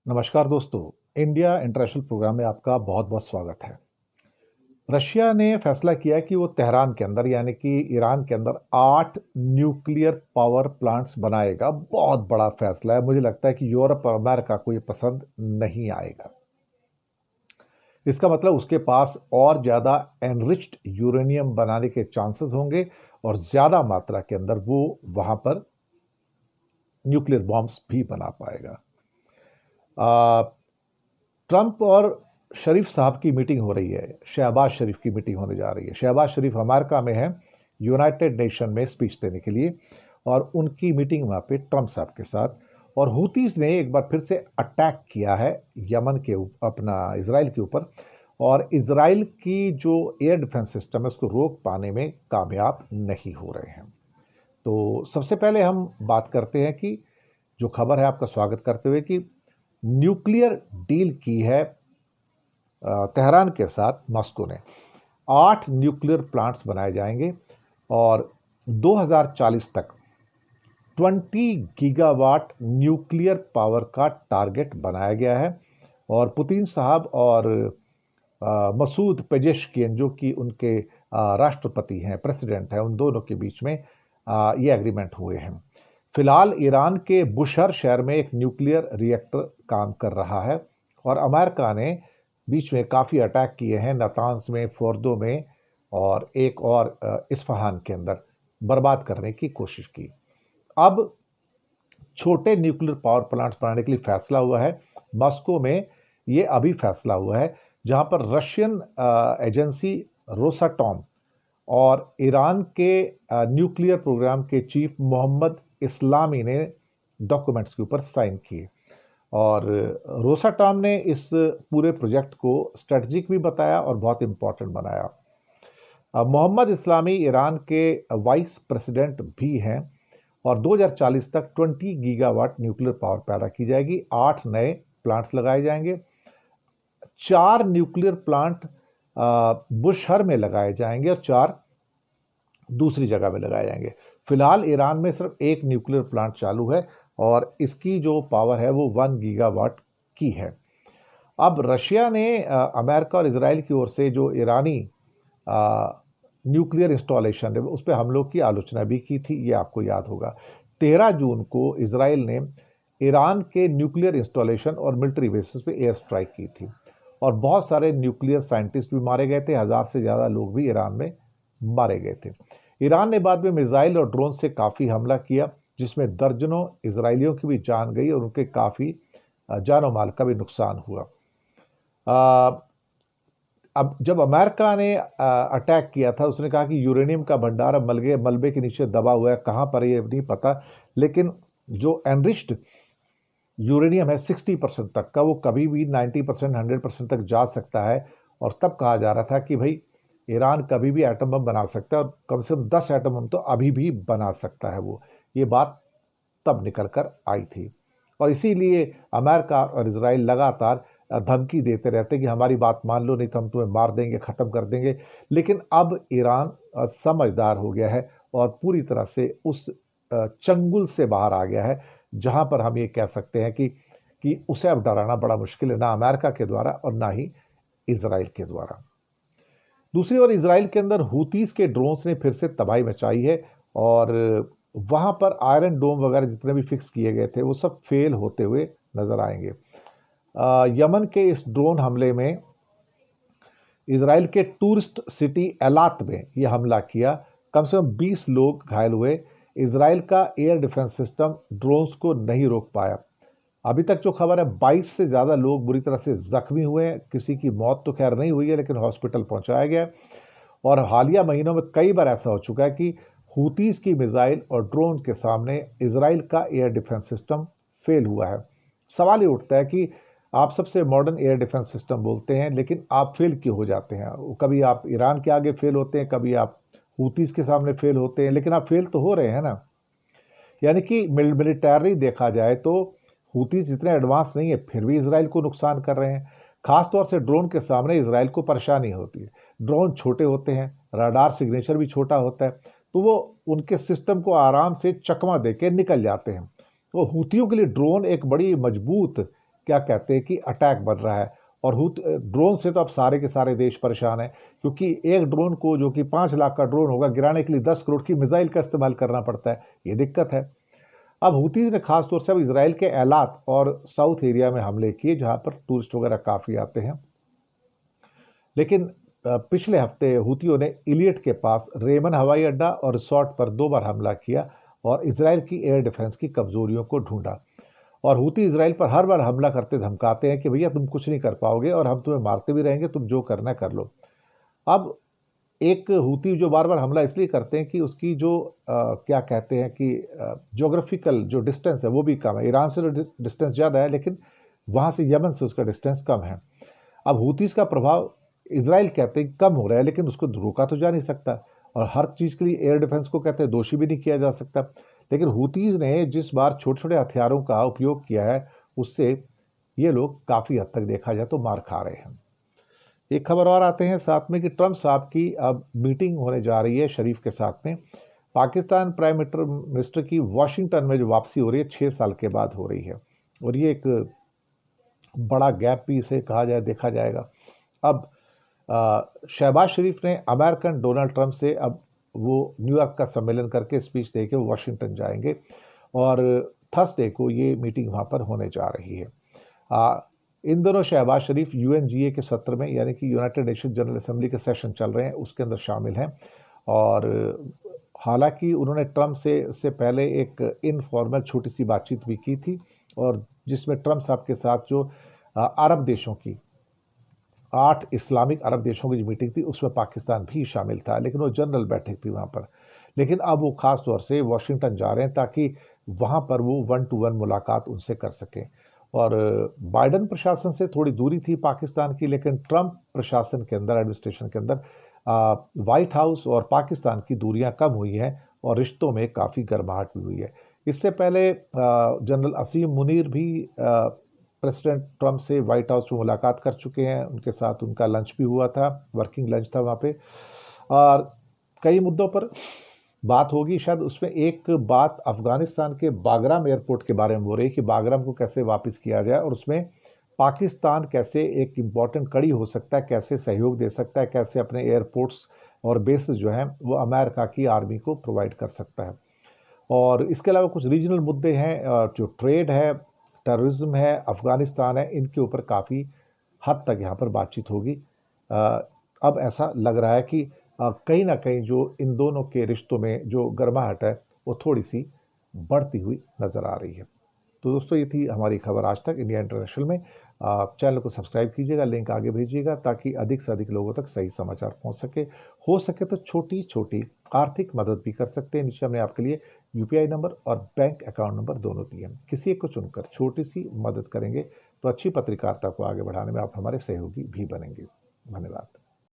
नमस्कार दोस्तों। India international programme में आपका बहुत बहुत स्वागत है। रशिया ने फैसला किया कि वो तेहरान के अंदर यानी कि ईरान के अंदर 8 न्यूक्लियर पावर प्लांट्स बनाएगा। बहुत बड़ा फैसला है। मुझे लगता है कि यूरोप और अमेरिका को ये पसंद नहीं आएगा। इसका मतलब उसके पास और ज़्यादा एनरिच्ड यूरेनियम बनाने के चांसेस होंगे और ज़्यादा मात्रा के अंदर वो वहाँ पर न्यूक्लियर बॉम्ब्स भी बना पाएगा। ट्रंप और शरीफ साहब की मीटिंग हो रही है। शहबाज शरीफ की मीटिंग होने जा रही है। शहबाज शरीफ अमेरिका में है, यूनाइटेड नेशन में स्पीच देने के लिए, और उनकी मीटिंग वहाँ पे ट्रंप साहब के साथ। और हूतीस ने एक बार फिर से अटैक किया है यमन के अपना इसराइल के ऊपर, और इसराइल की जो एयर डिफेंस सिस्टम है उसको रोक पाने में कामयाब नहीं हो रहे हैं। तो सबसे पहले हम बात करते हैं कि जो खबर है, आपका स्वागत करते हुए, कि न्यूक्लियर डील की है तेहरान के साथ मॉस्को ने। 8 न्यूक्लियर प्लांट्स बनाए जाएंगे और 2040 तक 20 गीगावाट न्यूक्लियर पावर का टारगेट बनाया गया है। और पुतिन साहब और मसूद पेजेश्कियन, जो कि उनके राष्ट्रपति हैं, प्रेसिडेंट हैं, उन दोनों के बीच में ये एग्रीमेंट हुए हैं। फिलहाल ईरान के बुशहर शहर में एक न्यूक्लियर रिएक्टर काम कर रहा है, और अमेरिका ने बीच में काफ़ी अटैक किए हैं नातांज में, फोर्दो में, और एक और इस्फहान के अंदर बर्बाद करने की कोशिश की। अब छोटे न्यूक्लियर पावर प्लांट्स बनाने के लिए फैसला हुआ है मॉस्को में। ये अभी फैसला हुआ है, जहां पर रशियन एजेंसी रोसाटॉम और ईरान के न्यूक्लियर प्रोग्राम के चीफ मोहम्मद इस्लामी ने डॉक्यूमेंट्स के ऊपर साइन किए। और रोसाटॉम ने इस पूरे प्रोजेक्ट को स्ट्रेटजिक भी बताया और बहुत इंपॉर्टेंट बनाया। मोहम्मद इस्लामी ईरान के वाइस प्रेसिडेंट भी हैं, और 2040 तक 20 गीगावाट न्यूक्लियर पावर पैदा की जाएगी। 8 नए प्लांट्स लगाए जाएंगे। 4 न्यूक्लियर प्लांट बुशहर में लगाए जाएंगे और 4 दूसरी जगह में लगाए जाएंगे। फिलहाल ईरान में सिर्फ एक न्यूक्लियर प्लांट चालू है और इसकी जो पावर है वो 1 गीगावाट की है। अब रशिया ने अमेरिका और इसराइल की ओर से जो ईरानी न्यूक्लियर इंस्टॉलेशन है उस पर हमलों की आलोचना भी की थी, ये आपको याद होगा। 13 जून को इसराइल ने ईरान के न्यूक्लियर इंस्टॉलेशन और मिलिट्री बेसिस पे एयर स्ट्राइक की थी, और बहुत सारे न्यूक्लियर साइंटिस्ट भी मारे गए थे। 1000 से ज़्यादा लोग भी ईरान में मारे गए थे। ईरान ने बाद में मिसाइल और ड्रोन से काफ़ी हमला किया, जिसमें दर्जनों इजरायलियों की भी जान गई और उनके काफ़ी जानो माल का भी नुकसान हुआ। अब जब अमेरिका ने अटैक किया था, उसने कहा कि यूरेनियम का भंडार अब मलबे के नीचे दबा हुआ है, कहाँ पर ये नहीं पता। लेकिन जो एनरिच्ड यूरेनियम है 60% तक का, वो कभी भी 90%, 100% तक जा सकता है। और तब कहा जा रहा था कि भाई ईरान कभी भी एटम बम बना सकता है, और कम से कम 10 एटम बम तो अभी भी बना सकता है वो। ये बात तब निकल कर आई थी, और इसीलिए अमेरिका और इजराइल लगातार धमकी देते रहते कि हमारी बात मान लो, नहीं तो हम तुम्हें मार देंगे, ख़त्म कर देंगे। लेकिन अब ईरान समझदार हो गया है और पूरी तरह से उस चंगुल से बाहर आ गया है, जहां पर हम ये कह सकते हैं कि उसे अब डराना बड़ा मुश्किल है, ना अमेरिका के द्वारा और ना ही इजराइल के द्वारा। दूसरी ओर इजराइल के अंदर हूतीस के ड्रोन्स ने फिर से तबाही मचाई है, और वहां पर आयरन डोम वगैरह जितने भी फिक्स किए गए थे वो सब फेल होते हुए नजर आएंगे। यमन के इस ड्रोन हमले में इजराइल के टूरिस्ट सिटी एलात में यह हमला किया। कम से कम 20 लोग घायल हुए। इजराइल का एयर डिफेंस सिस्टम ड्रोन्स को नहीं रोक पाया। अभी तक जो खबर है, 22 से ज़्यादा लोग बुरी तरह से जख्मी हुए हैं। किसी की मौत तो खैर नहीं हुई है, लेकिन हॉस्पिटल पहुंचाया गया। और हालिया महीनों में कई बार ऐसा हो चुका है कि हूतीस की मिसाइल और ड्रोन के सामने इजराइल का एयर डिफेंस सिस्टम फेल हुआ है। सवाल ये उठता है कि आप सबसे मॉडर्न एयर डिफेंस सिस्टम बोलते हैं, लेकिन आप फेल क्यों हो जाते हैं? कभी आप ईरान के आगे फेल होते हैं, कभी आप हूतीस के सामने फेल होते हैं, लेकिन आप फेल तो हो रहे हैं ना। यानी कि मिलिटरी देखा जाए तो हूतीस इतने एडवांस नहीं है, फिर भी इसराइल को नुकसान कर रहे हैं। खासतौर से ड्रोन के सामने इसराइल को परेशानी होती है। ड्रोन छोटे होते हैं, रडार सिग्नेचर भी छोटा होता है, तो वो उनके सिस्टम को आराम से चकमा देके निकल जाते हैं। तो हूतियों के लिए ड्रोन एक बड़ी मजबूत क्या कहते हैं कि अटैक बन रहा है। और ड्रोन से तो अब सारे के सारे देश परेशान हैं, क्योंकि एक ड्रोन को, जो कि 5 लाख का ड्रोन होगा, गिराने के लिए 10 करोड़ की मिसाइल का इस्तेमाल करना पड़ता है। ये दिक्कत है। अब हूतीज ने खास तौर से अब इसराइल के एलात और साउथ एरिया में हमले किए, जहां पर टूरिस्ट वगैरह काफ़ी आते हैं। लेकिन पिछले हफ्ते हूतियों ने इलियट के पास रेमन हवाई अड्डा और रिसोर्ट पर 2 बार हमला किया और इसराइल की एयर डिफेंस की कमजोरियों को ढूंढा। और हूती इसराइल पर हर बार हमला करते धमकाते हैं कि भैया तुम कुछ नहीं कर पाओगे और हम तुम्हें मारते भी रहेंगे, तुम जो करना कर लो। अब एक हूती जो बार बार हमला इसलिए करते हैं कि उसकी जो क्या कहते हैं कि ज्योग्राफिकल जो डिस्टेंस है वो भी कम है। ईरान से डिस्टेंस ज़्यादा है, लेकिन वहाँ से यमन से उसका डिस्टेंस कम है। अब हूतीस का प्रभाव इसराइल कहते हैं कम हो रहा है, लेकिन उसको रोका तो जा नहीं सकता, और हर चीज़ के लिए एयर डिफेंस को कहते हैं दोषी भी नहीं किया जा सकता। लेकिन हूतीज ने जिस बार छोटे छोटे हथियारों का उपयोग किया है, उससे ये लोग काफ़ी हद तक देखा जाए तो मार खा रहे हैं। एक खबर और आते हैं साथ में कि ट्रंप साहब की अब मीटिंग होने जा रही है शरीफ के साथ में। पाकिस्तान प्राइम मिनिस्टर की वॉशिंगटन में जो वापसी हो रही है 6 साल के बाद हो रही है, और ये एक बड़ा गैप भी इसे कहा जाए, देखा जाएगा। अब शहबाज शरीफ ने अमेरिकन डोनाल्ड ट्रंप से अब वो न्यूयॉर्क का सम्मेलन करके स्पीच दे के वाशिंगटन जाएंगे, और थर्सडे को ये मीटिंग वहाँ पर होने जा रही है। इन दोनों शहबाज शरीफ यूएनजीए के सत्र में, यानी कि यूनाइटेड नेशन जनरल असेंबली के सेशन चल रहे हैं, उसके अंदर शामिल हैं। और हालांकि उन्होंने ट्रंप से पहले एक इनफॉर्मल छोटी सी बातचीत भी की थी, और जिसमें ट्रंप साहब के साथ जो अरब देशों की 8 इस्लामिक अरब देशों की जो मीटिंग थी, उसमें पाकिस्तान भी शामिल था, लेकिन वो जनरल बैठक थी वहाँ पर। लेकिन अब वो खास तौर से वाशिंगटन जा रहे हैं ताकि वहाँ पर वो 1-to-1 मुलाकात उनसे कर सकें। और बाइडन प्रशासन से थोड़ी दूरी थी पाकिस्तान की, लेकिन ट्रंप प्रशासन के अंदर, एडमिनिस्ट्रेशन के अंदर व्हाइट हाउस और पाकिस्तान की दूरियां कम हुई हैं और रिश्तों में काफ़ी गर्माहट भी हुई है। इससे पहले जनरल असीम मुनीर भी प्रेसिडेंट ट्रंप से व्हाइट हाउस में मुलाकात कर चुके हैं, उनके साथ उनका लंच भी हुआ था, वर्किंग लंच था वहाँ पे, और कई मुद्दों पर बात होगी। शायद उसमें एक बात अफगानिस्तान के बागराम एयरपोर्ट के बारे में हो रही है कि बागराम को कैसे वापस किया जाए, और उसमें पाकिस्तान कैसे एक इम्पॉर्टेंट कड़ी हो सकता है, कैसे सहयोग दे सकता है, कैसे अपने एयरपोर्ट्स और बेसेस जो हैं वो अमेरिका की आर्मी को प्रोवाइड कर सकता है। और इसके अलावा कुछ रीजनल मुद्दे हैं, जो ट्रेड है, टेररिज्म है, अफगानिस्तान है, इनके ऊपर काफ़ी हद तक यहाँ पर बातचीत होगी। अब ऐसा लग रहा है कि कहीं ना कहीं जो इन दोनों के रिश्तों में जो गर्माहट है वो थोड़ी सी बढ़ती हुई नज़र आ रही है। तो दोस्तों, ये थी हमारी खबर आज तक इंडिया इंटरनेशनल में। चैनल को सब्सक्राइब कीजिएगा, लिंक आगे भेजिएगा ताकि अधिक से अधिक लोगों तक सही समाचार पहुंच सके। हो सके तो छोटी छोटी आर्थिक मदद भी कर सकते हैं। नीचे हमने आपके लिए यूपीआई नंबर और बैंक अकाउंट नंबर दोनों दिए हैं। किसी एक को चुनकर छोटी सी मदद करेंगे तो अच्छी पत्रकारिता को आगे बढ़ाने में आप हमारे सहयोगी भी बनेंगे। धन्यवाद।